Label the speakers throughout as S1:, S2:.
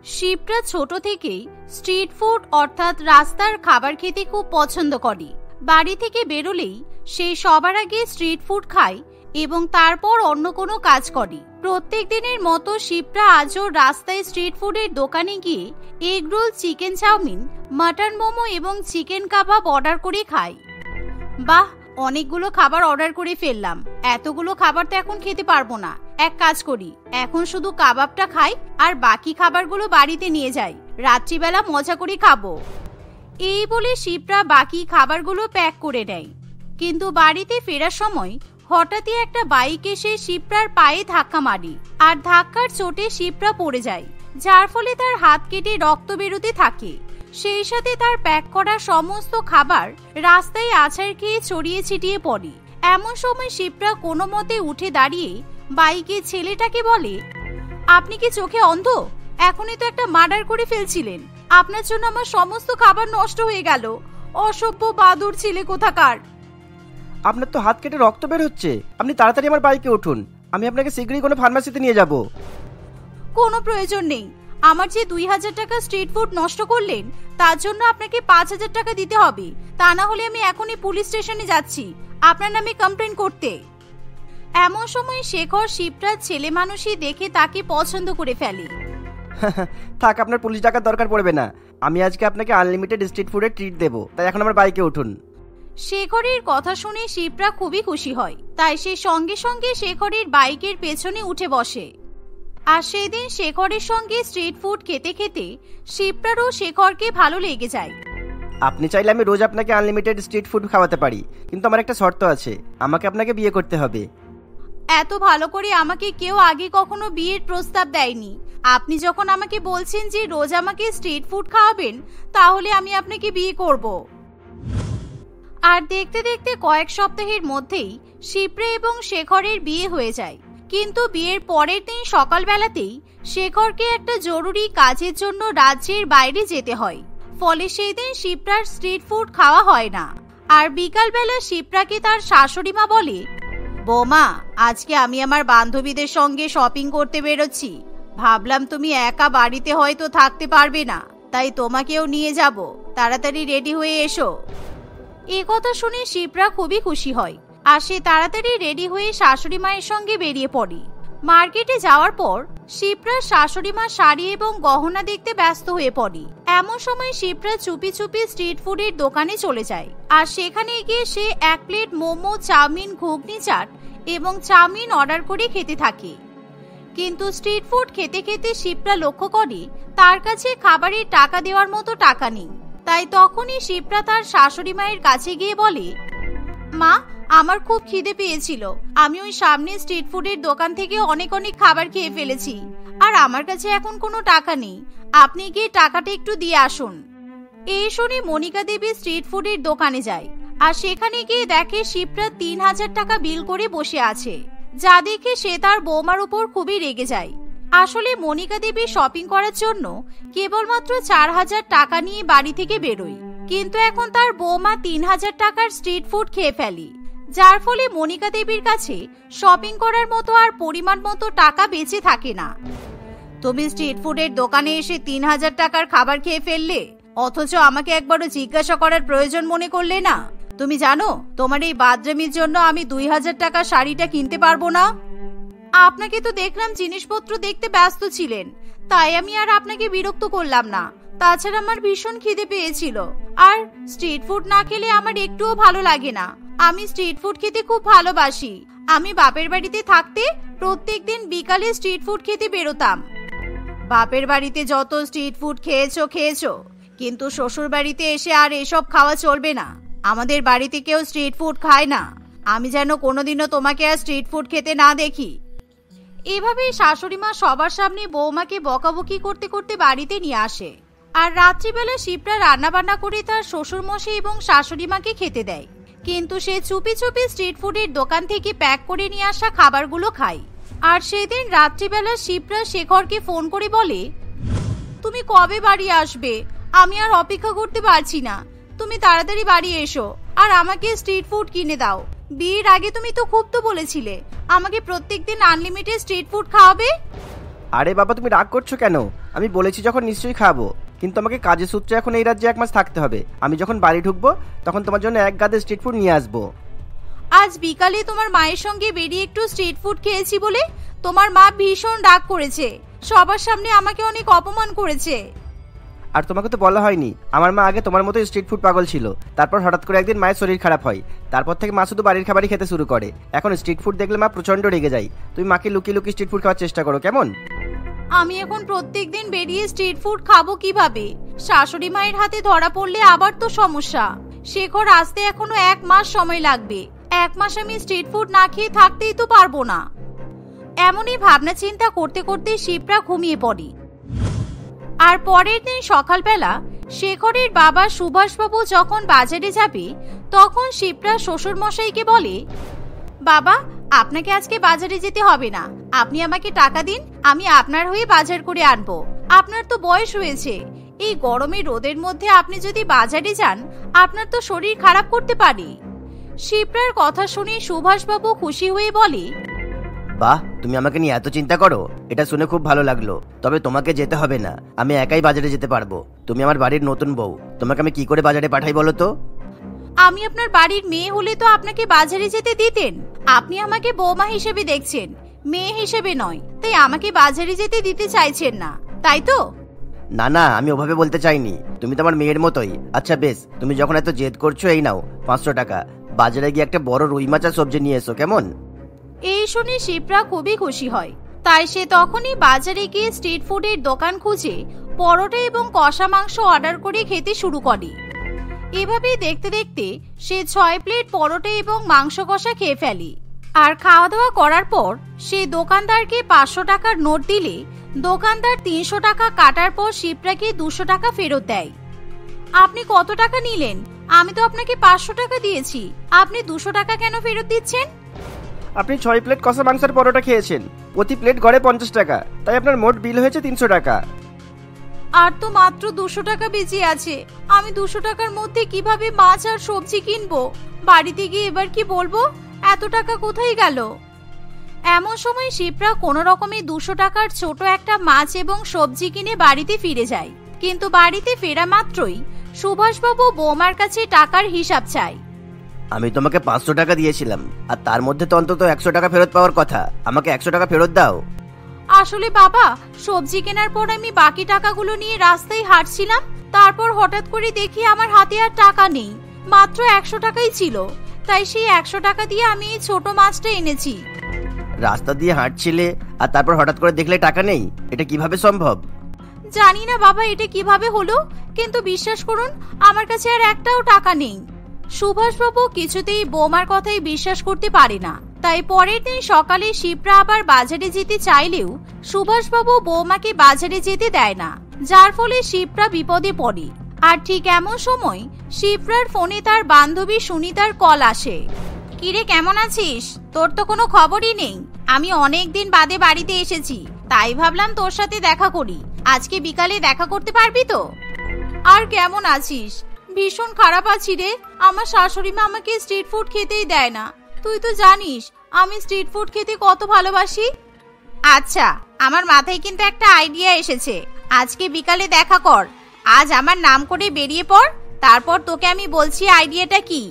S1: শিপ্রা ছোট থেকেই street food অর্থাৎ রাস্তার খাবার খেতে খুব পছন্দ করে। বাড়ি থেকে বেরোলেই সে সবার আগে স্ট্রিট ফুড খায় এবং তারপর অন্য কোনো কাজ করে। প্রত্যেক দিনের মতো শিপ্রা আজও রাস্তায় স্ট্রিট ফুডের দোকানে গিয়ে egg roll, chicken chowmein, mutton momo এবং চিকেন কাবাব অর্ডার করে খায়। বাহ, অনেকগুলো খাবার অর্ডার করে ফেললাম। এতগুলো খাবার তো এখন খেতে পারবো না। এক কাজ করি, এখন শুধু কাবাবটা খাই আর বাকি খাবারগুলো বাড়িতে নিয়ে যাই, রাত্রিবেলা মজা করে খাবো। এই বলে শিপ্রা বাকি খাবারগুলো প্যাক করে নেয়। কিন্তু বাড়িতে ফেরার সময় হঠাৎই একটা বাইক এসে শিপ্রার পায়ে ধাক্কা মারে আর ধাক্কার চোটে শিপ্রা পড়ে যায়, যার ফলে তার হাত কেটে রক্ত বেরোতে থাকে। সেই সাথে তার প্যাক করা সমস্ত খাবার রাস্তায় আছাড় খেয়ে ছড়িয়ে ছিটিয়ে পড়ে। এমন সময় শিপ্রা কোনো মতে উঠে দাঁড়িয়ে বাইকে ছেলেটাকে বলে, আপনি কি চোখে অন্ধ? এখনই তো একটা মার্ডার করে ফেলছিলেন। আপনার জন্য আমার সমস্ত খাবার নষ্ট হয়ে গেল। অসভ্য বাদুড় ছেলে কোথাকার।
S2: আপনার তো হাত কেটে রক্ত বের হচ্ছে, আপনি তাড়াতাড়ি আমার বাইকে উঠুন, আমি আপনাকে শীঘ্রই কোনো ফার্মাসিতে নিয়ে যাব।
S1: কোনো প্রয়োজন নেই। আমার যে 2000 টাকা স্ট্রিট ফুড নষ্ট করলেন তার জন্য আপনাকে 5000 টাকা দিতে হবে, তা না হলে আমি এখনই পুলিশ স্টেশনে যাচ্ছি আপনার নামে কমপ্লেন করতে। এমন সময় শেখর শিপ্রার ছেলে মানুষই দেখে তাকে পছন্দ করে ফেলে।
S2: থাক, আপনার পুলিশ ডাকার দরকার পড়বে না, আমি আজকে আপনাকে আনলিমিটেড স্ট্রিট ফুডের ট্রিট দেবো, তাই এখন আমার বাইকে উঠুন।
S1: শেখরের কথা শুনে শিপ্রা খুবই খুশি হয়, তাই সে সঙ্গে সঙ্গে শেখরের বাইকের পেছনে উঠে বসে। আর সেদিন শেখরের সঙ্গে স্ট্রিট ফুড খেতে খেতে শিপ্রারও শেখরকে ভালো লেগে যায়।
S2: আপনি চাইলে আমি রোজ আপনাকে আনলিমিটেড স্ট্রিট ফুড খাওয়াতে পারি, কিন্তু আমার একটা শর্ত আছে, আমাকে আপনাকে বিয়ে করতে হবে।
S1: এত ভালো করে আমাকে কেউ আগে কখনো বিয়ের প্রস্তাব দেয়নি। আপনি যখন আমাকে বলছেন যে রোজ আমাকে স্ট্রিট ফুড খাওয়াবেন, তাহলে আমি আপনাকে বিয়ে করব। আর দেখতে দেখতে কয়েক সপ্তাহের মধ্যেই শিপ্রা এবং শেখরের বিয়ে হয়ে যায়। কিন্তু বিয়ের পরের দিন সকালবেলাতেই শেখরকে একটা জরুরি কাজের জন্য রাজ্যের বাইরে যেতে হয়, ফলে সেই দিন শিপ্রার স্ট্রিট ফুড খাওয়া হয় না। আর বিকালবেলা শিপ্রাকে তার শাশুড়ি মা বলে, বৌমা, আজকে আমি আমার বান্ধবীদের সঙ্গে শপিং করতে বেরোচ্ছি। ভাবলাম তুমি একা বাড়িতে হয়তো থাকতে পারবে না, তাই তোমাকেও নিয়ে যাব, তাড়াতাড়ি রেডি হয়ে এসো। এ কথা শুনে শিপ্রা খুবই খুশি হয় আর সে তাড়াতাড়ি রেডি হয়ে শাশুড়ি মায়ের সঙ্গে বেরিয়ে পড়ে। মার্কেটে যাওয়ার পর শিপ্রার শাশুড়ি মা শাড়ি এবং গহনা দেখতে ব্যস্ত হয়ে পড়ে। এমন সময় শিপ্রা চুপি চুপি স্ট্রিট ফুডের দোকানে চলে যায় আর সেখানে গিয়ে সে 1 প্লেট মোমো, চাউমিন, ঘুগনি চাট এবং চাউমিন অর্ডার করে খেতে থাকে। কিন্তু স্ট্রিট ফুড খেতে খেতে শিপ্রা লক্ষ্য করে তার কাছে খাবারের টাকা দেওয়ার মতো টাকা নেই। তাই তখনই শিপ্রা তার শাশুড়ি মায়ের কাছে গিয়ে বলে, মা, আমার খুব খিদে পেয়েছিল, আমি ওই সামনে স্ট্রিট ফুডের দোকান থেকে অনেক খাবার খেয়ে ফেলেছি আর আমার কাছে এখন কোনো টাকা নেই, আপনি গিয়ে টাকাটা একটু দিয়ে আসুন। এই শুনে মনিকা দেবী স্ট্রিট ফুডের দোকানে যায় আর সেখানে গিয়ে দেখে শিপ্রা 3000 টাকা বিল করে বসে আছে, যা দেখে সে তার বৌমার উপর খুবই রেগে যায়। আসলে মনিকা দেবী শপিং করার জন্য কেবলমাত্র 4000 টাকা নিয়ে বাড়ি থেকে বেরোয়, কিন্তু এখন তার বৌমা 3000 টাকার স্ট্রিট ফুড খেয়ে ফেলে, যার ফলে মনিকা দেবীর কাছে শপিং করার মতো আর পরিমাণ মতো টাকা বেঁচে থাকে না। তুমি স্ট্রিট ফুডের দোকানে এসে 3000 টাকার খাবার খেয়ে ফেললে, অথচ আমাকে একবারও জিজ্ঞাসা করার প্রয়োজন মনে করলে না? তুমি জানো তোমার এই বাদরামির জন্য আমি 2000 টাকা শাড়িটা কিনতে পারবো না। আপনাকে তো দেখলাম জিনিসপত্র দেখতে ব্যস্ত ছিলেন, তাই আমি আর আপনাকে বিরক্ত করলাম না। তাছাড়া আমার ভীষণ খিদে পেয়েছিল আর স্ট্রিট ফুড না খেলে আমার একটুও ভালো লাগে না। আমি স্ট্রিট ফুড খেতে খুব ভালোবাসি। আমি বাপের বাড়িতে থাকতে প্রত্যেকদিন বিকালে স্ট্রিট ফুড খেতে বেরোতাম। বাপের বাড়িতে যত স্ট্রিট ফুড খেয়েছো, কিন্তু শ্বশুর বাড়িতে এসে আর এসব খাওয়া চলবে না। আমাদের বাড়িতে কেউ স্ট্রিট ফুড খায় না। আমি যেন কোনোদিনও তোমাকে আর স্ট্রিট ফুড খেতে না দেখি। এভাবে শাশুড়ি মা সবার সামনে বৌমাকে বকাবকি করতে করতে বাড়িতে নিয়ে আসে আর রাত্রিবেলা শিপ্রা রান্না বান্না করে তার শ্বশুর মশাই এবং শাশুড়ি মাকে খেতে দেয়। কিন্তু সে চুপি চুপি স্ট্রিট ফুডের দোকান থেকে প্যাক করে নিয়ে আসা খাবারগুলো খায়। আর সেদিন রাত্রিবেলা শিপ্রা শেখরকে ফোন করে বলে, তুমি কবে বাড়ি আসবে? আমি আর অপেক্ষা করতে পারছি না, তুমি তাড়াতাড়ি বাড়ি এসো আর আমাকে স্ট্রিট ফুড কিনে দাও। বিয়ের আগে তুমি তো খুব তো বলেছিলে আমাকে প্রত্যেকদিন আনলিমিটেড স্ট্রিট ফুড খাওয়াবে।
S2: আরে বাবা, তুমি রাগ করছো কেন? আমি বলেছি যখন নিশ্চয়ই খাবো, কিন্তু আমাকে কাজের সূত্রে এখন এই রাজ্যে 1 মাস থাকতে হবে। আমি যখন বাড়ি ঢুকবো তখন তোমার জন্য 1 গাদা স্ট্রিট ফুড নিয়ে আসবো।
S1: আজ বিকালে তোমার মায়ের সঙ্গে বেরিয়ে একটু স্ট্রিট ফুড খেয়েছি বলে তোমার মা ভীষণ রাগ করেছে, সবার সামনে আমাকে অনেক অপমান করেছে।
S2: আর তোমাকে তো বলা হয়নি? আমার মা আগে তোমার মতো স্ট্রিট ফুড পাগল ছিল, তারপর হঠাৎ করে একদিন মায়ের শরীর খারাপ হয়, তারপর থেকে মা শুধু বাড়ির খাবারই খেতে শুরু করে। এখন স্ট্রিট ফুড দেখলে মা প্রচন্ড রেগে যায়। তুমি মাকে লুকিয়ে লুকিয়ে স্ট্রিট ফুড খাওয়ার চেষ্টা করো, কেমন?
S1: আমি এখন প্রত্যেকদিন বেরিয়ে স্ট্রিট ফুড খাবো কিভাবে? শাশুড়ি মায়ের হাতে ধরা পড়লে আবার তো সমস্যা। শেখর আসতে এখনো 1 মাস সময় লাগবে। 1 মাস আমি স্ট্রিট ফুড না খেয়ে থাকতেই তো পারবো না। এমনই ভাবনা চিন্তা করতে করতে শিপ্রা ঘুমিয়ে পড়ে। আর পরের দিন সকালবেলা শেখরের বাবা সুভাষবাবু যখন বাজারে যাবে তখন শিপ্রা শ্বশুর মশাইকে বলে, বাবা, আপনাকে আজকে বাজারে যেতে হবে না, আপনি আমাকে টাকা দিন, আমি আপনার হয়ে বাজার করে আনবো। আপনার তো বয়স হয়েছে, এই গরমে রোদের মধ্যে আপনি যদি বাজারে যান আপনার তো শরীর খারাপ করতে পারে। শিপ্রার কথা শুনে সুভাষবাবু খুশি হয়ে বলে,
S2: বাহ, তুমি আমাকে নিয়ে এত চিন্তা করো, এটা শুনে খুব ভালো লাগলো। তবে তোমাকে যেতে হবে না, আমি একাই বাজারে যেতে পারবো। তুমি আমার বাড়ির নতুন বউ, তোমাকে আমি কি করে বাজারে পাঠাই বলো তো?
S1: আমি আপনার বাড়ির মেয়ে হলে তো আপনাকে বাজারে যেতে দিতেন। আপনি আমাকে বৌমা হিসেবে দেখছেন, মেয়ে হিসেবে নয়, তাই আমাকে বাজারে যেতে দিতে চাইছেন না, তাই তো?
S2: না না, আমি ওভাবে বলতে চাইনি, তুমি তো আমার মেয়ের মতোই। আচ্ছা বেশ, তুমি যখন এত জেদ করছো, এই নাও 500 টাকা, বাজারে গিয়ে একটা বড় রুই মাছ আর সবজি নিয়ে এসো, কেমন?
S1: এই শুনে শিপ্রা খুবই খুশি হয়। তাই সে তখনই বাজারে গিয়ে স্ট্রিট ফুডের দোকান খুঁজে পরোটা এবং কষা মাংস অর্ডার করে খেতে শুরু করে। এভাবেই দেখতে দেখতে সে 6 প্লেট পরোটা এবং মাংস কষা খেয়ে ফেলে। আর খাওয়া দাওয়া করার পর সে দোকানদারকে 500 টাকার নোট দিলে দোকানদার 300 টাকা কাটার পর শিপ্রাকে 200 টাকা ফেরত দেয়। আপনি কত টাকা নিলেন? আমি তো আপনাকে 500 টাকা দিয়েছি, আপনি 200 টাকা কেন ফেরত দিচ্ছেন?
S2: আপনি 6 প্লেট কষা মাংসের পরোটা খেয়েছেন, প্রতি প্লেট গড়ে 50 টাকা, তাই আপনার মোট বিল হয়েছে 300 টাকা।
S1: আর তো মাত্র 200 টাকা বেঁচে আছে। আমি 200 টাকার মধ্যে কিভাবে মাছ আর সবজি কিনবো? বাড়িতে গিয়ে এবার কি বলবো? এত টাকা কোথায় গেল? এমন সময় শিপ্রা কোনো রকমে 200 টাকার ছোট একটা মাছ এবং সবজি কিনে বাড়িতে ফিরে যায়। কিন্তু বাড়িতে ফেরা মাত্রই সুভাষবাবু বৌমার কাছে টাকার হিসাব চায়।
S2: আমি তোমাকে 500 টাকা দিয়েছিলাম, আর তার মধ্যে তো অন্তত 100 টাকা ফেরত পাওয়ার কথা। আমাকে 100 টাকা ফেরত দাও।
S1: আসলে বাবা, সবজি কেনার পর আমি বাকি টাকাগুলো নিয়ে রাস্তায় হাঁটছিলাম, তারপর হঠাৎ করে দেখি আমার হাতে আর টাকা নেই, মাত্র 100 টাকাই ছিল। তাই সেই 100 টাকা দিয়ে আমি এই ছোট মাছটা এনেছি।
S2: রাস্তা দিয়ে হাঁটছিলে আর তারপর হঠাৎ করে দেখলে টাকা নেই, এটা কিভাবে সম্ভব?
S1: জানি না বাবা এটা কিভাবে হলো, কিন্তু বিশ্বাস করুন আমার কাছে আর একটাও টাকা নেই। সুভাষবাবু কিছুতেই বৌমার কথাই বিশ্বাস করতে পারে না। তাই পরের দিন সকালে শিপ্রা আবার বাজারে যেতে চাইলেও সুভাষবাবু বৌমাকে বাজারে যেতে দেয় না, যার ফলে শিপ্রা বিপদে পড়ে। আর ঠিক এমন সময় শিপ্রার ফোনে তার বান্ধবী সুনিতার কল আসে। কিরে, কেমন আছিস? তোর তো কোনো খবরই নেই। আমি অনেক দিন বাদে বাড়িতে এসেছি, তাই ভাবলাম তোর সাথে দেখা করি। আজকে বিকালে দেখা করতে পারবি তো? আর কেমন আছিস? ভীষণ খারাপ আছি রে। আমার শাশুড়ি মা আমাকে স্ট্রিট ফুড খেতেই দেয় না। তুই তো জানিস আমি স্ট্রিট ফুড খেতে কত ভালোবাসি। আচ্ছা, আমার মাথায় কিন্তু একটা আইডিয়া এসেছে। আজকে বিকালে দেখা কর, আজ আমার নাম করে বেরিয়ে পড়, তারপর তোকে আমি বলছি আইডিয়াটা কি।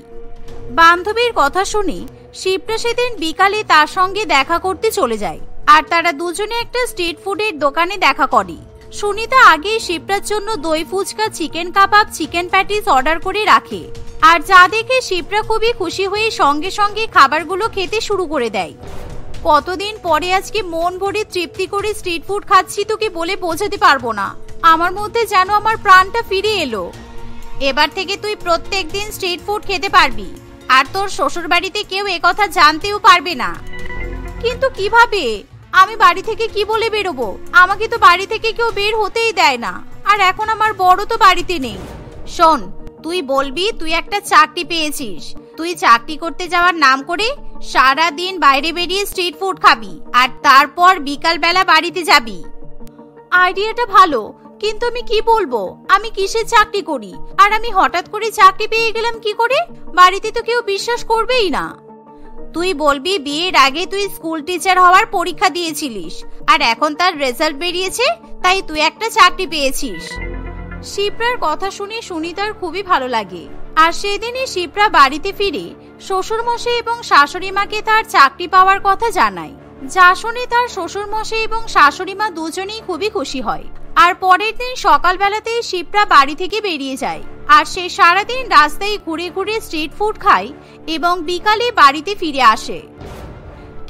S1: বান্ধবীর কথা শুনে শিপ্রা সেদিন বিকালে তার সঙ্গে দেখা করতে চলে যায়। আর তারা দুজনে একটা স্ট্রিট ফুডের দোকানে দেখা করে। সুনিতা আগেই শিপ্রার জন্য দই ফুচকা, চিকেন কাবাব, চিকেন প্যাটিস অর্ডার করে রাখে। আর যা দেখে শিপ্রা খুবই খুশি হয়ে সঙ্গে সঙ্গে খাবারগুলো খেতে শুরু করে দেয়। কতদিন পরে আজকে মন ভরে তৃপ্তি করে স্ট্রিট ফুড খাচ্ছি, তোকে বলে বোঝাতে পারবো না। আমার মধ্যে যেন আমার প্রাণটা ফিরে এলো। এবার থেকে তুই প্রত্যেকদিন স্ট্রিট ফুড খেতে পারবি, আর তোর শ্বশুর বাড়িতে কেউ একথা জানতেও পারবে না। কিন্তু কিভাবে? আমি বাড়ি থেকে কি বলে বেরোবো? আমাকে তো বাড়ি থেকে কেউ বের হতেই দেয় না। আর এখন আমার বড় তো বাড়িতে নেই। শোন, তুই বলবি তুই একটা চাকরি পেয়েছিস। তুই চাকরি করতে যাওয়ার নাম করে সারা দিন বাইরে বেরিয়ে স্ট্রিট ফুড খাবি, আর তারপর বিকাল বেলা বাড়িতে যাবি। আইডিয়াটা ভালো, কিন্তু আমি কি বলবো? আমি কিসের চাকরি করি? আর আমি হঠাৎ করে চাকরি পেয়ে গেলাম কি করে? বাড়িতে তো কেউ বিশ্বাস করবেই না। তুই বলবি বিয়ের আগে তুই স্কুল টিচার হওয়ার পরীক্ষা দিয়েছিলিস, আর এখন তার রেজাল্ট বেরিয়েছে তাই তুই একটা চাকরি পেয়েছিস। শিপ্রার কথা শুনে সুনিতার খুবই ভালো লাগে। আর সেদিনই শিপ্রা বাড়িতে ফিরে শ্বশুরমশাই এবং শাশুড়ি মাকে তার চাকরি পাওয়ার কথা জানায়। যা শুনে তার শ্বশুরমশাই এবং শাশুড়ি মা দুজনেই খুবই খুশি হয়। আর পরের দিন সকালবেলাতেই শিপ্রা বাড়ি থেকে বেরিয়ে যায়। আর সে সারাদিন রাস্তায় ঘুরে ঘুরে স্ট্রিট ফুড খায় এবং বিকালে বাড়িতে ফিরে আসে।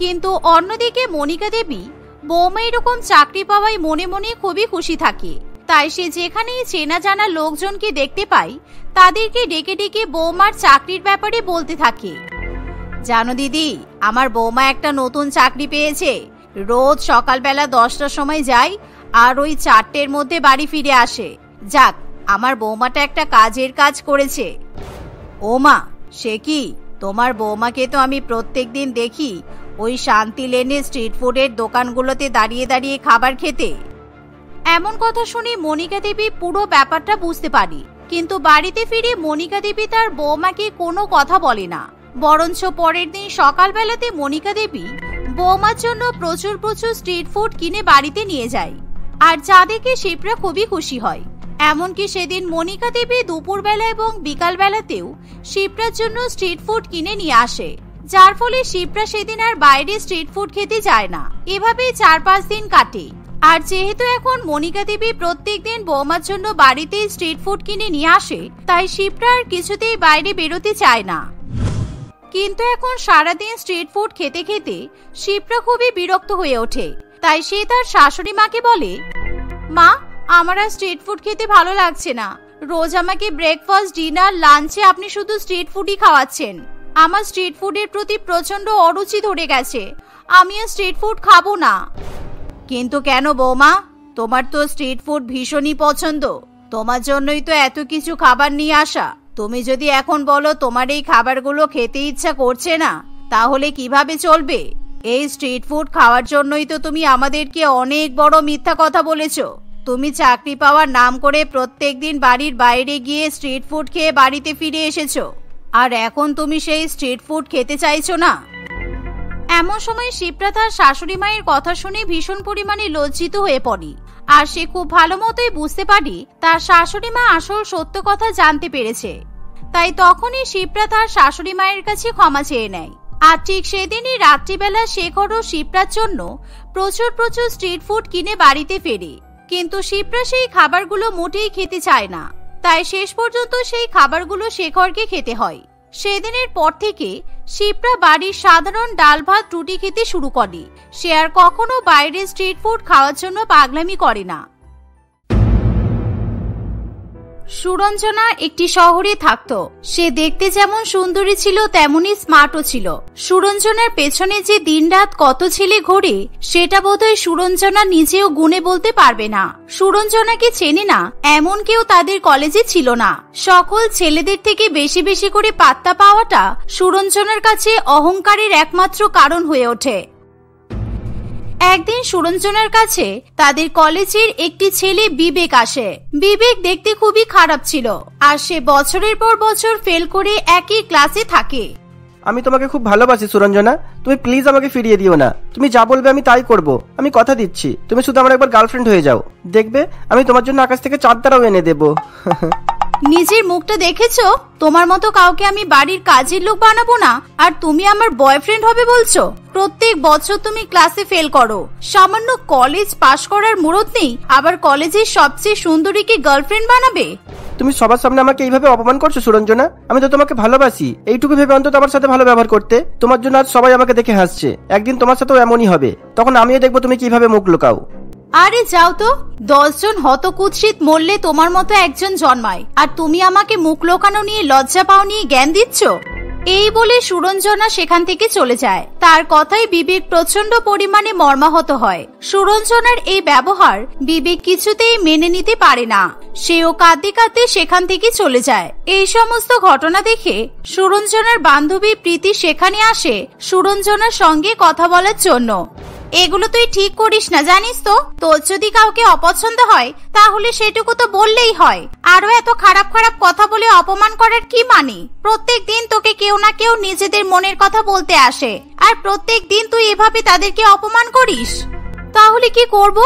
S1: কিন্তু অন্যদিকে মনিকা দেবী বৌমা এরকম চাকরি পাওয়ায় মনে মনে খুবই খুশি থাকে। তাই সে যেখানেই চেনা জানা লোকজনকে দেখতে পায় তাদেরকে ডেকে ডেকে বৌমার চাকরির ব্যাপারে বলতে থাকে। জানো দিদি, আমার বৌমা একটা নতুন চাকরি পেয়েছে। রোজ সকালবেলা 10টার সময় যায় আর ওই 4টের মধ্যে বাড়ি ফিরে আসে। যাক, আমার বৌমাটা একটা কাজের কাজ করেছে। ও মা, সে কি? তোমার বৌমাকে তো আমি প্রত্যেকদিন দেখি ওই শান্তি লেনে স্ট্রিট ফুডের দোকানগুলোতে দাঁড়িয়ে দাঁড়িয়ে খাবার খেতে। এমন কথা শুনে মনিকা দেবী পুরো ব্যাপারটা বুঝতে পারি। কিন্তু বাড়িতে ফিরে মনিকা দেবী তার বৌমাকে কোনো কথা বলে না, বরঞ্চ পরের দিন সকালবেলাতে মনিকা দেবী বৌমার জন্য প্রচুর প্রচুর স্ট্রিট ফুড কিনে বাড়িতে নিয়ে যায়। আর যা দেখে শিপ্রা খুবই খুশি হয়। এমনকি সেদিন মনিকা দেবী দুপুরবেলা এবং বিকালবেলাতেও শিপ্রার জন্য স্ট্রিট ফুড কিনে নিয়ে আসে, যার ফলে শিপ্রা সেদিন আর বাইরে স্ট্রিট ফুড খেতে যায় না। এভাবেই 4-5 দিন কাটে। আর যেহেতু এখন মনিকা দেবী প্রত্যেকদিন বৌমার জন্য বাড়িতে স্ট্রিট ফুড কিনে নিয়ে আসে, তাই শিপ্রা আর কিছুতেই বাইরে বেরোতে চায় না। কিন্তু এখন সারাদিন স্ট্রিট ফুড খেতে খেতে শিপ্রা খুবই বিরক্ত হয়ে ওঠে। তাই সে তার শাশুড়ি মাকে বলে, মা, আমার আর স্ট্রিট ফুড খেতে ভালো লাগছে না। রোজ আমাকে ব্রেকফাস্ট, ডিনার, লাঞ্চে আপনি শুধু স্ট্রিট ফুডই খাওয়াচ্ছেন। আমার স্ট্রিট ফুডের প্রতি প্রচন্ড অরুচি ধরে গেছে। আমি আর স্ট্রিট ফুড খাবো না। কিন্তু কেন বৌমা, তোমার তো স্ট্রিট ফুড ভীষণই পছন্দ। তোমার জন্যই তো এত কিছু খাবার নিয়ে আসা। তুমি যদি এখন বলো তোমার এই খাবারগুলো খেতে ইচ্ছা করছে না, তাহলে কিভাবে চলবে? এই স্ট্রিট ফুড খাওয়ার জন্যই তো তুমি আমাদেরকে অনেক বড় মিথ্যা কথা বলেছো। তুমি চাকরি পাওয়ার নাম করে প্রত্যেকদিন বাড়ির বাইরে গিয়ে স্ট্রিট ফুড খেয়ে বাড়িতে ফিরে এসেছো, আর এখন তুমি সেই স্ট্রিট ফুড খেতে চাইছো না। এমন সময় শিপ্রা তার শাশুড়ি মায়ের কথা শুনে ভীষণ পরিমাণে লজ্জিত হয়ে পড়ে। আর সে খুব ভালো মতোই বুঝতে পারে তার শাশুড়ি মা আসল সত্য কথা জানতে পেরেছে। তাই তখনই শিপ্রা তার শাশুড়ি মায়ের কাছে ক্ষমা চেয়ে নেয়। আর ঠিক সেদিনই রাত্রিবেলা শেখর ও শিপ্রার জন্য প্রচুর প্রচুর স্ট্রিট ফুড কিনে বাড়িতে ফেরে। কিন্তু শিপ্রা সেই খাবারগুলো মোটেই খেতে চায় না। তাই শেষ পর্যন্ত সেই খাবারগুলো শেখরকে খেতে হয়। সেদিনের পর থেকে শিপ্রা বাড়ির সাধারণ ডাল ভাত রুটি খেতে শুরু করে। সে আর কখনো বাইরে স্ট্রিট ফুড খাওয়ার জন্য পাগলামি করে না। সুরঞ্জনা একটি শহরে থাকতো। সে দেখতে যেমন সুন্দরী ছিল তেমনই স্মার্টও ছিল। সুরঞ্জনার পেছনে যে দিনরাত কত ছেলে ঘোরে সেটা বোধহয় সুরঞ্জনা নিজেও গুণে বলতে পারবে না। সুরঞ্জনাকে চেনে না এমন কেউ তাদের কলেজে ছিল না। সকল ছেলেদের থেকে বেশি বেশি করে পাত্তা পাওয়াটা সুরঞ্জনার কাছে অহংকারের একমাত্র কারণ হয়ে ওঠে। একদিন সুরঞ্জনার কাছে তাদের কলেজের একটি ছেলে বিবেক আসে। বিবেক দেখতে খুবই খারাপ ছিল, আর সে বছরের পর বছর ফেল করে একই ক্লাসে থাকে।
S2: আমি তোমাকে খুব ভালোবাসি সুরঞ্জনা, তুমি প্লিজ আমাকে ফিরিয়ে দিও না। তুমি যা বলবে আমি তাই করব, আমি কথা দিচ্ছি। তুমি শুধু আমার একবার গার্লফ্রেন্ড হয়ে যাও, দেখবে আমি তোমার জন্য আকাশ থেকে চাঁদ তারাও এনে দেবো।
S1: নিজের মুখটা দেখেছো? তোমার মতো কাউকে আমি বাড়ির কাজের লোক বানাবো না, আর তুমি আমার বয়ফ্রেন্ড হবে বলছো? প্রত্যেক বছর তুমি ক্লাসে ফেল করো, সামান্য কলেজ পাশ করার মুরত নেই, আবার কলেজের সবচেয়ে সুন্দরীকে গার্লফ্রেন্ড বানাবে?
S2: তুমি সবার সামনে আমাকে এইভাবে অপমান করছো সুরঞ্জনা। আমি তো তোমাকে ভালোবাসি, এইটুকু ভেবে অন্তত আমার সাথে ভালো ব্যবহার করতে। তোমার জন্য আজ সবাই আমাকে দেখে হাসছে, একদিন তোমার সাথেও এমনই হবে, তখন আমিও দেখবো তুমি কিভাবে মুখ লুকাও।
S1: আরে যাও তো, 10 জন হতকুৎসিত মরলে তোমার মতো একজন জন্মায়, আর তুমি আমাকে মুখ লোকানো নিয়ে লজ্জা পাও নিয়ে জ্ঞান দিচ্ছ? এই বলে সুরঞ্জনা সেখান থেকে চলে যায়। তার কথায় বিবেক প্রচন্ড পরিমাণে মর্মাহত হয়। সুরঞ্জনার এই ব্যবহার বিবেক কিছুতেই মেনে নিতে পারে না। সেও কাঁদতে কাঁদতে সেখান থেকে চলে যায়। এই সমস্ত ঘটনা দেখে সুরঞ্জনার বান্ধবী প্রীতি সেখানে আসে সুরঞ্জনার সঙ্গে কথা বলার জন্য। এগুলো তুই ঠিক করিস না জানিস তো? তোর যদি কাউকে অপছন্দ হয় তাহলে সেটুকু তো বললেই হয়, আরো এত খারাপ খারাপ কথা বলে অপমান করার কি মানে? প্রত্যেক দিন তোকে কেউ না কেউ নিজেদের মনের কথা বলতে আসে, আর প্রত্যেক দিন তুই এভাবে তাদেরকে অপমান করিস। তাহলে কি করব?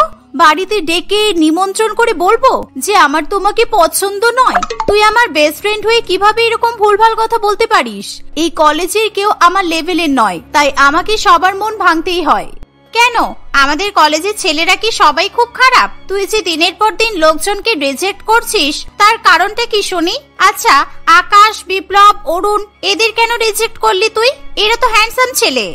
S1: বাড়িতে ডেকে নিমন্ত্রণ করে বলবো যে আমার তোমাকে পছন্দ নয়? তুই আমার বেস্ট ফ্রেন্ড হয়ে কিভাবে এরকম ভুলভাল কথা বলতে পারিস? এই কলেজের কেউ আমার লেভেলের নয়, তাই আমাকে সবার মন ভাঙতেই হয়। কেন, আমাদের কলেজের ছেলেরা কি সবাই খুব খারাপ? তুই যে দিনের পর দিন লোকজনকে রিজেক্ট করছিস তার কারণটা কি শুনি? আচ্ছা, আকাশ, বিপ্লব, অরুণ এদের কেন রিজেক্ট করলি তুই? এরা তো হ্যান্ডসাম ছেলে।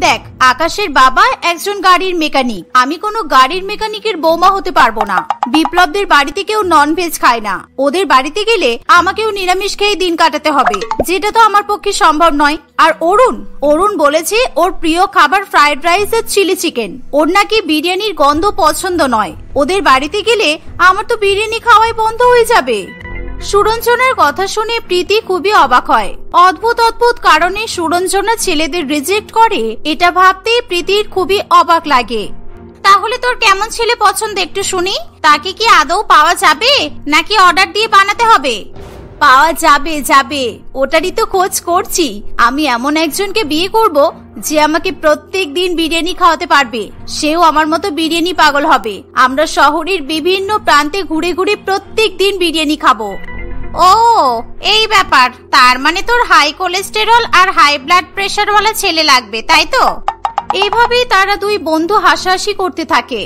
S1: দেখ, আকাশের বাবা একজন গাড়ির মেকানিক, আমি কোনো গাড়ির মেকানিকের বৌমা হতে পারবো না। বিপ্লবদের বাড়িতে কেউ ননভেজ খায় না, ওদের বাড়িতে গেলে আমাকেও নিরামিষ খেয়ে দিন কাটাতে হবে, যেটা তো আমার পক্ষে সম্ভব নয়। আর অরুণ বলেছে ওর প্রিয় খাবার ফ্রাইড রাইস আর চিলি চিকেন, ওর নাকি বিরিয়ানির গন্ধ পছন্দ নয়। ওদের বাড়িতে গেলে আমার তো বিরিয়ানি খাওয়াই বন্ধ হয়ে যাবে। সুরঞ্জনার কথা শুনে প্রীতি খুবই অবাক হয়। অদ্ভুত অদ্ভুত কারণে সুরঞ্জনা ছেলেদের রিজেক্ট করে, এটা ভাবতেই প্রীতির খুবই অবাক লাগে। তাহলে তোর কেমন ছেলে পছন্দ একটু শুনি? তাকে কি আদৌ পাওয়া যাবে নাকি অর্ডার দিয়ে বানাতে হবে? পাওয়া যাবে, ওটারই তো খোঁজ করছি। আমি এমন একজনকে বিয়ে করব যে আমাকে প্রত্যেক দিন বিরিয়ানি খাওয়াতে পারবে, সেও আমার মতো বিরিয়ানি পাগল হবে। আমরা শহরের বিভিন্ন প্রান্তে ঘুরে ঘুরে প্রত্যেক দিন বিরিয়ানি খাবো। ও, এই ব্যাপার। তার মানে তোর হাই কোলেস্টেরল আর হাই ব্লাড প্রেশার ওয়ালা ছেলে লাগবে, তাই তো? এইভাবেই তারা দুই বন্ধু হাসাহাসি করতে থাকে।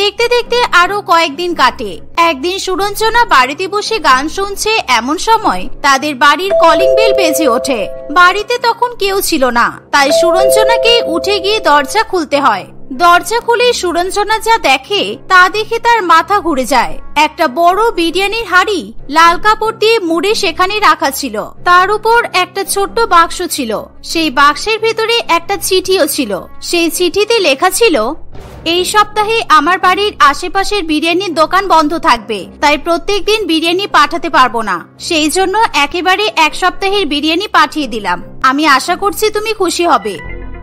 S1: দেখতে দেখতে আরো কয়েকদিন কাটে। একদিন সুরঞ্জনা বাড়িতে বসে গান শুনছে, এমন সময় তাদের বাড়ির কলিং বেল বেজে ওঠে। বাড়িতে তখন কেউ ছিল না, তাই সুরঞ্জনাকে উঠে গিয়ে দরজা খুলতে হয়। দরজা খুলে সুরঞ্জনা যা দেখে তা দেখে তার মাথা ঘুরে যায়। একটা বড় বিরিয়ানির হাঁড়ি লাল কাপড় দিয়ে মুড়ে সেখানে রাখা ছিল, তার উপর একটা ছোট্ট বাক্স ছিল। সেই বাক্সের ভেতরে একটা চিঠিও ছিল। সেই চিঠিতে লেখা ছিল, এই সপ্তাহে আমার বাড়ির আশেপাশের বিরিয়ানির দোকান বন্ধ থাকবে, তাই প্রত্যেক দিন বিরিয়ানি পাঠাতে পারবো না। সেই জন্য একেবারে এক সপ্তাহের বিরিয়ানি পাঠিয়ে দিলাম। আমি আশা করছি তুমি খুশি হবে।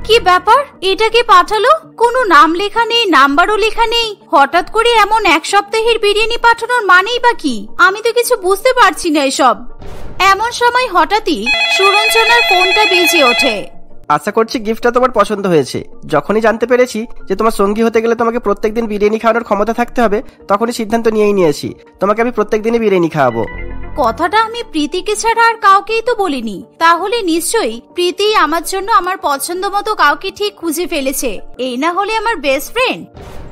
S1: কি ব্যাপার, এটা কি পাঠালো? কোনো নাম লেখা নেই, নাম্বারও লেখা নেই। হঠাৎ করে এমন এক সপ্তাহের বিরিয়ানি পাঠানোর মানেই বা কি? আমি তো কিছু বুঝতে পারছি না এসব। এমন সময় হঠাৎই সুরঞ্জনার ফোনটা বেজে ওঠে।
S2: আশা করছি গিফটটা তোমার পছন্দ হয়েছে। যখনই জানতে পেরেছি যে তোমার সঙ্গী হতে গেলে তোমাকে প্রত্যেকদিন বিরিয়ানি খাওয়ানোর ক্ষমতা থাকতে হবে, তখনই সিদ্ধান্ত নিয়েই নিয়েছি তোমাকে আমি প্রত্যেকদিনই বিরিয়ানি খাওয়াবো।
S1: কথাটা আমি প্রীতিকে ছাড়া আর কাউকেই তো বলিনি। তাহলে নিশ্চয়ই প্রীতি আমার জন্য আমার পছন্দ মতো কাউকে ঠিক খুঁজে ফেলেছে, এই না হলে আমার বেস্ট ফ্রেন্ড।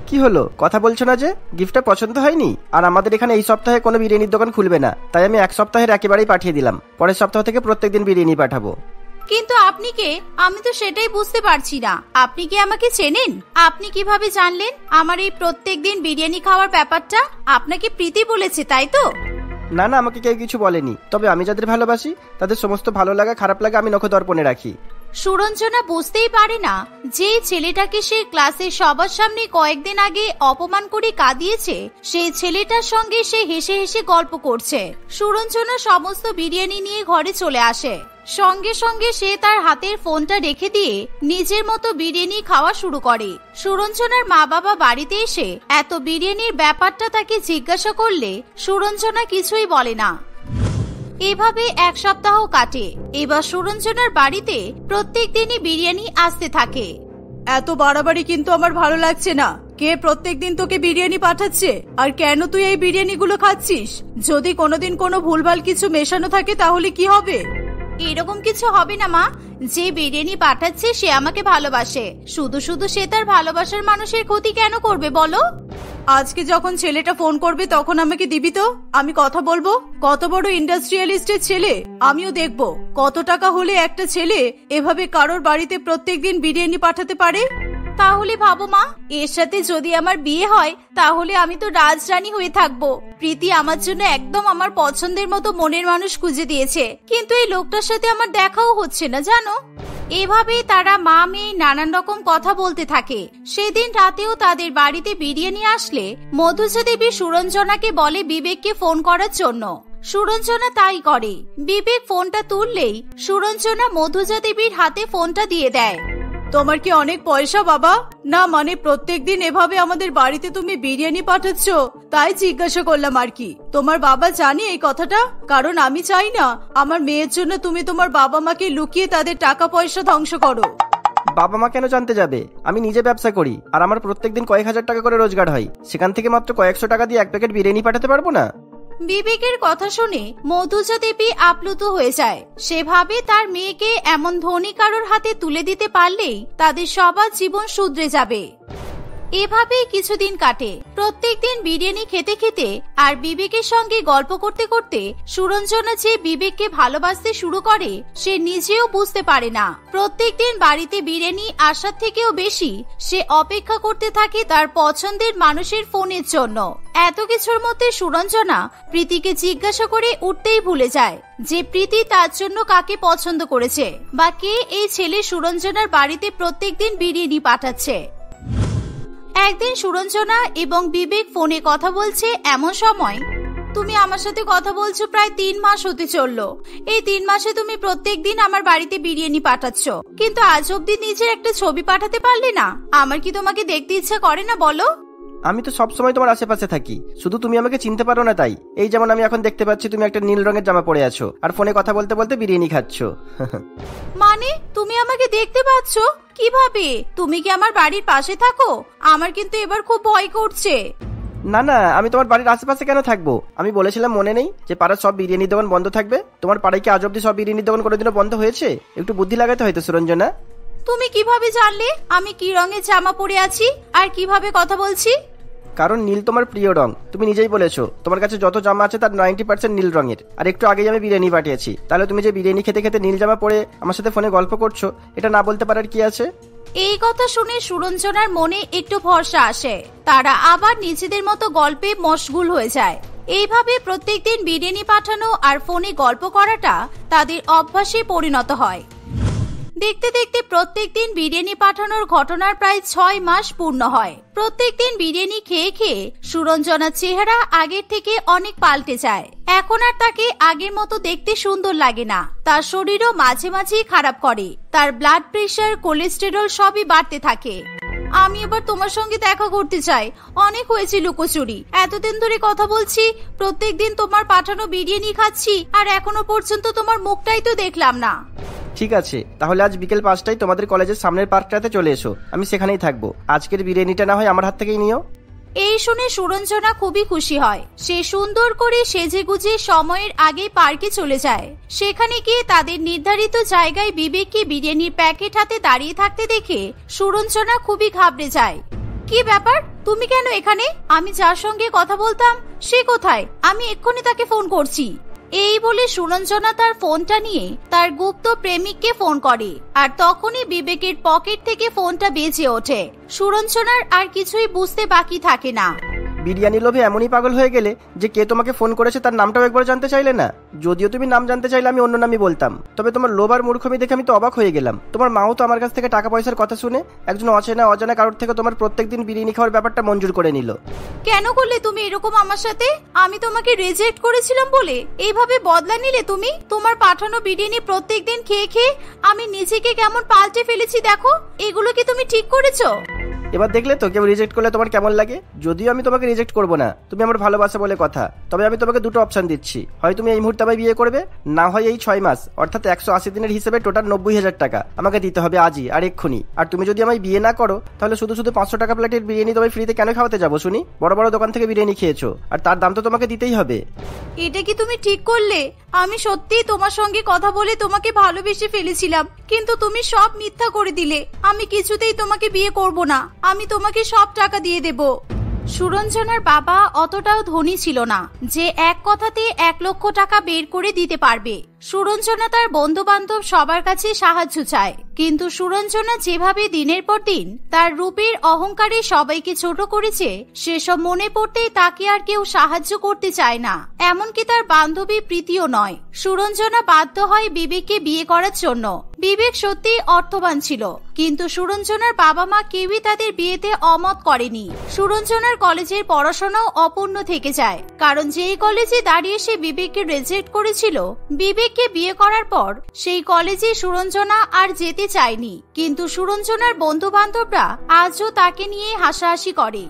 S2: কি হলো, কথা বলছো না যে? গিফটটা পছন্দ হয়নি? আর আমাদের এখানে এই সপ্তাহে কোনো বিরিয়ানির দোকান খুলবে না, তাই আমি এক সপ্তাহের একেবারেই পাঠিয়ে দিলাম। পরের সপ্তাহ থেকে প্রত্যেকদিন বিরিয়ানি পাঠাবো।
S1: কিন্তু আপনি কে? আমি তো সেটাই বুঝতে পারছি না। আপনি কি আমাকে চেনেন? আপনি কিভাবে জানলেন আমার এই প্রত্যেকদিন বিরিয়ানি খাওয়ার ব্যাপারটা? আপনাকে প্রীতি বলেছে, তাই তো?
S2: না না, আমাকে কেউ কিছু বলেনি। তবে আমি যাদের ভালোবাসি তাদের সমস্ত ভালো লাগা খারাপ লাগা আমি নখদর্পণে রাখি।
S1: সুরঞ্জনা বুঝতেই পারে না যে ছেলেটাকে সে ক্লাসের সবার সামনে কয়েকদিন আগে অপমান করে কাঁদিয়েছে, সেই ছেলেটার সঙ্গে সে হেসে হেসে গল্প করছে। সুরঞ্জনা সমস্ত বিরিয়ানি নিয়ে ঘরে চলে আসে। সঙ্গে সঙ্গে সে তার হাতের ফোনটা রেখে দিয়ে নিজের মতো বিরিয়ানি খাওয়া শুরু করে। সুরঞ্জনার মা বাবা বাড়িতে এসে এত বিরিয়ানির ব্যাপারটা তাকে জিজ্ঞাসা করলে সুরঞ্জনা কিছুই বলে না। এভাবে এক সপ্তাহ কাটে। এবার সুরঞ্জনার বাড়িতে প্রত্যেক দিনই বিরিয়ানি আসতে থাকে। এত বাড়াবাড়ি কিন্তু আমার ভালো লাগছে না। কে প্রত্যেক দিন তোকে বিরিয়ানি পাঠাচ্ছে? আর কেন তুই এই বিরিয়ানিগুলো খাচ্ছিস? যদি কোনোদিন কোনো ভুলভাল কিছু মেশানো থাকে তাহলে কি হবে? এরকম কিছু হবে না মা। যে বিরিয়ানি পাঠাচ্ছে সে আমাকে ভালোবাসে। শুধু শুধু সে তার ভালোবাসার মানুষের ক্ষতি কেন করবে বলো? আজকে যখন ছেলেটা ফোন করবে তখন আমাকে দিবি তো? আমি কথা বলবো। কত বড় ইন্ডাস্ট্রিয়ালিস্টের ছেলে, আমিও দেখবো কত টাকা হলে একটা ছেলে এভাবে কারোর বাড়িতে প্রত্যেকদিন বিরিয়ানি পাঠাতে পারে। তাহলে ভাবো মা, এর সাথে যদি আমার বিয়ে হয় তাহলে আমি তো রাজরানী হয়ে থাকবো। প্রীতি আমার জন্য একদম আমার পছন্দের মতো মনের মানুষ খুঁজে দিয়েছে, কিন্তু এই লোকটার সাথে আমার দেখাও হচ্ছে না জানো। এভাবেই তারা মা মেয়ে নানান রকম কথা বলতে থাকে। সেদিন রাতেও তাদের বাড়িতে বিরিয়ানি আসলে মধুজা দেবী সুরঞ্জনাকে বলে বিবেককে ফোন করার জন্য। সুরঞ্জনা তাই করে। বিবেক ফোনটা তুললেই সুরঞ্জনা মধুজা দেবীর হাতে ফোনটা দিয়ে দেয়। তোমার কি অনেক পয়সা বাবা? না মানে প্রত্যেকদিন এভাবে আমাদের বাড়িতে তুমি বিরিয়ানি পাঠাচ্ছ, তাই জিজ্ঞাসা করলাম আর কি। তোমার বাবা জানে এই কথাটা? কারণ আমি চাই না আমার মেয়ের জন্য তুমি তোমার বাবা মাকে লুকিয়ে তাদের টাকা পয়সা ধ্বংস করো।
S2: বাবা মা কেন জানতে যাবে? আমি নিজে ব্যবসা করি আর আমার প্রত্যেকদিন কয়েক হাজার টাকা করে রোজগার হয়, সেখান থেকে মাত্র কয়েকশো টাকা দিয়ে এক প্যাকেট বিরিয়ানি পাঠাতে পারবো না?
S1: বিবেকের কথা শুনে মধুজা দেবী আপ্লুত হয়ে যায়। সে ভাবে তার মেয়েকে এমন ধনী কারোর হাতে তুলে দিতে পারলেই তাদের সবার জীবন শুধরে যাবে। এভাবেই কিছুদিন কাটে। প্রত্যেকদিন বিরিয়ানি খেতে খেতে আর বিবেকের সঙ্গে গল্প করতে করতে সুরঞ্জনা যে বিবেককে ভালোবাসতে শুরু করে সে নিজেও বুঝতে পারে না। প্রত্যেকদিন বাড়িতে বিরিয়ানি আসার থেকেও বেশি সে অপেক্ষা করতে থাকে তার পছন্দের মানুষের ফোনের জন্য। এত কিছুর মধ্যে সুরঞ্জনা প্রীতিকে জিজ্ঞাসা করে উঠতেই ভুলে যায় যে প্রীতি তার জন্য কাকে পছন্দ করেছে বা কে এই ছেলে সুরঞ্জনার বাড়িতে প্রত্যেকদিন বিরিয়ানি পাঠাচ্ছে। একদিন সুরঞ্জনা এবং বিবেক ফোনে কথা বলছে। এমন সময়, তুমি আমার সাথে কথা বলছো প্রায় 3 মাস হতে চললো। এই 3 মাসে তুমি প্রত্যেকদিন আমার বাড়িতে বিরিয়ানি পাঠাচ্ছ, কিন্তু আজ অব্দি নিজের একটা ছবি পাঠাতে পারলে না। আমার কি তোমাকে দেখতে ইচ্ছা করে না বলো?
S2: আমি তো সবসময় তোমার আশেপাশে থাকি, শুধু তুমি আমাকে চিনতে পারো না তাই। এই যেমন আমি এখন দেখতে পাচ্ছি তুমি একটা নীল রঙের জামা পরে আছো আর ফোনে কথা বলতে বলতে বিরিয়ানি খাচ্ছ।
S1: মানে তুমি আমাকে দেখতে পাচ্ছ কিভাবে? তুমি কি আমার বাড়ির পাশে থাকো? আমার কিন্তু এবার খুব ভয় করছে।
S2: না না, আমি তোমার বাড়ির আশেপাশে কেন থাকবো? আমি বলেছিলাম মনে নেই যে পাড়ার সব বিরিয়ানির দোকান বন্ধ থাকবে? তোমার পাড়ায় কি আজ অব্দি সব বিরিয়ানির দোকান কোনোদিনও বন্ধ হয়েছে? একটু বুদ্ধি লাগাতে হয়তো সুরঞ্জনা।
S1: তুমি কিভাবে জানলে আমি কি রঙের জামা পরে আছি আর কিভাবে কথা বলছি?
S2: কারণ নীল তোমার প্রিয় রং, তুমি নিজেই বলেছো তোমার কাছে যত জামা আছে তার 90% নীল রঙের। আর একটু আগেই আমি বিরিয়ানি পাঠিয়েছি, তাহলে তুমি যে বিরিয়ানি খেতে খেতে নীল জামা পরে আমার সাথে ফোনে গল্প করছো, এটা না বলতে পারার কি আছে?
S1: এই কথা শুনে সুরঞ্জনার মনে একটু ভরসা আসে। তারা আবার নিজেদের মতো গল্পে মশগুল হয়ে যায়। এইভাবে প্রত্যেকদিন বিরিয়ানি পাঠানো আর ফোনে গল্প করাটা তাদের অভ্যাসে পরিণত হয়। দেখতে দেখতে প্রত্যেকদিন বিরিয়ানি পাঠানোর ঘটনার প্রায় 6 মাস পূর্ণ হয়। প্রত্যেকদিন বিরিয়ানি খেয়ে খেয়ে সুরঞ্জনার চেহারা আগের থেকে অনেক পাল্টে যায়। এখন আর তাকে আগের মতো দেখতে সুন্দর লাগে না। তার শরীরও মাঝে মাঝেই খারাপ করে। তার ব্লাড প্রেশার, কোলেস্টেরল সবই বাড়তে থাকে। আমি এবার তোমার সঙ্গে দেখা করতে চাই। অনেক হয়েছে লুকোচুরি। এতদিন ধরে কথা বলছি, প্রত্যেকদিন তোমার পাঠানো বিরিয়ানি খাচ্ছি, আর এখনো পর্যন্ত তোমার মুখটাই তো দেখলাম না।
S2: ঠিক আছে, তাহলে আজ বিকেল 5টায় তোমাদের কলেজের সামনের পার্কটাতে চলে এসো, আমি সেখানেই থাকবো। আজকের বিরিয়ানিটা না হয় আমার হাত থেকেই নিও।
S1: এই শুনে সুরঞ্জনা খুবই খুশি হয়। সে সুন্দর করে সেজে গুজে সময়ের আগে পার্কে চলে যায়। সেখানে গিয়ে তাদের নির্ধারিত জায়গায় বিবেককে বিরিয়ানির প্যাকেট হাতে দাঁড়িয়ে থাকতে দেখে সুরঞ্জনা খুবই ঘাবড়ে যায়। কি ব্যাপার, তুমি কেন এখানে? আমি যার সঙ্গে কথা বলতাম সে কোথায়? আমি এক্ষুনি তাকে ফোন করছি। এই বলে সুরঞ্জনা তার ফোনটা নিয়ে তার গুপ্ত প্রেমিককে ফোন করে, আর তখনই বিবেকের পকেট থেকে ফোনটা বেজে ওঠে। সুরঞ্জনার আর কিছুই বুঝতে বাকি থাকে না।
S2: বিরিয়ানি লোভে এমনই পাগল হয়ে গেলে যে কে তোমাকে ফোন করেছে তার নামটাও একবার জানতে চাইলে না? যদিও তুমি নাম জানতে চাইলে আমি অন্য নামই বলতাম, তবে তোমার লোভ আর মূর্খমি দেখে আমি তো অবাক হয়ে গেলাম। তোমার মাও তো আমার কাছ থেকে টাকা পয়সার কথা শুনে একজন অজানা কারোর থেকে তোমার প্রত্যেকদিন বিরিয়ানি খাওয়ার ব্যাপারটা মঞ্জুর করে নিল।
S1: কেন করলে তুমি এরকম আমার সাথে? আমি তোমাকে রিজেক্ট করেছিলাম বলে এইভাবে বদলা নিলে তুমি? তোমার পাঠানো বিরিয়ানি প্রত্যেকদিন খেয়ে খেয়ে আমি নিজেকে কেমন পাল্টে ফেলেছি দেখো। এগুলো কি তুমি ঠিক করেছো?
S2: এবার দেখলে তো কেউ রিজেক্ট করলে তোমার কেমন লাগে। যদিও আমি তোমাকে রিজেক্ট করবো না, তুমি আমার ভালোবাসা বলে কথা। তবে আমি তোমাকে দুটো অপশন দিচ্ছি, হয় তুমি এই মুহূর্তে আমায় বিয়ে করবে, না হয় এই 6 মাস অর্থাৎ 180 দিনের হিসেবে টোটাল 90,000 টাকা আমাকে দিতে হবে আজই আর এক্ষুনি। আর তুমি যদি আমায় বিয়ে না করো তাহলে শুধু 500 টাকা প্লেটের বিরিয়ানি তোমায় ফ্রিতে কেন খাওয়াতে যাবো শুনি? বড় বড় দোকান থেকে বিরিয়ানি খেয়েছো আর তার দাম তো তোমাকে দিতেই হবে।
S1: এটা কি তুমি ঠিক করলে? আমি সত্যিই তোমার সঙ্গে কথা বলে তোমাকে ভালোবেসে ফেলেছিলাম, কিন্তু তুমি সব মিথ্যা করে দিলে। আমি কিছুতেই তোমাকে বিয়ে করব না। আমি তোমাকে সব টাকা দিয়ে দেব। সুরঞ্জনার বাবা অতটাও ধনী ছিল না যে এক কথাতে 1 লক্ষ টাকা বের করে দিতে পারবে। সুরঞ্জনা তার বন্ধু বান্ধব সবার কাছে সাহায্য চায়, কিন্তু সুরঞ্জনা যেভাবে দিনের পর দিন তার রূপের অহংকারে সবাইকে ছোট করেছে সেসব মনে পড়তেই তাকে আর কেউ সাহায্য করতে চায় না, এমনকি তার বান্ধবী প্রীতিও নয়। সুরঞ্জনা বাধ্য হয় বিবেককে বিয়ে করার জন্য। বিবেক সত্যি অর্থবান ছিল, কিন্তু সুরঞ্জনার বাবা মা কেউই তাদের বিয়েতে অমত করেনি। সুরঞ্জনার কলেজের পড়াশোনাও অপূর্ণ থেকে যায়, কারণ যেই কলেজে দাঁড়িয়ে সে বিবেককে রিজেক্ট করেছিল বিবেক অভিষেককে বিয়ে করার পর সেই কলেজে সুরঞ্জনা আর যেতে চায়নি, কিন্তু সুরঞ্জনার বন্ধু বান্ধবরা আজও তাকে নিয়ে হাসাহাসি করে।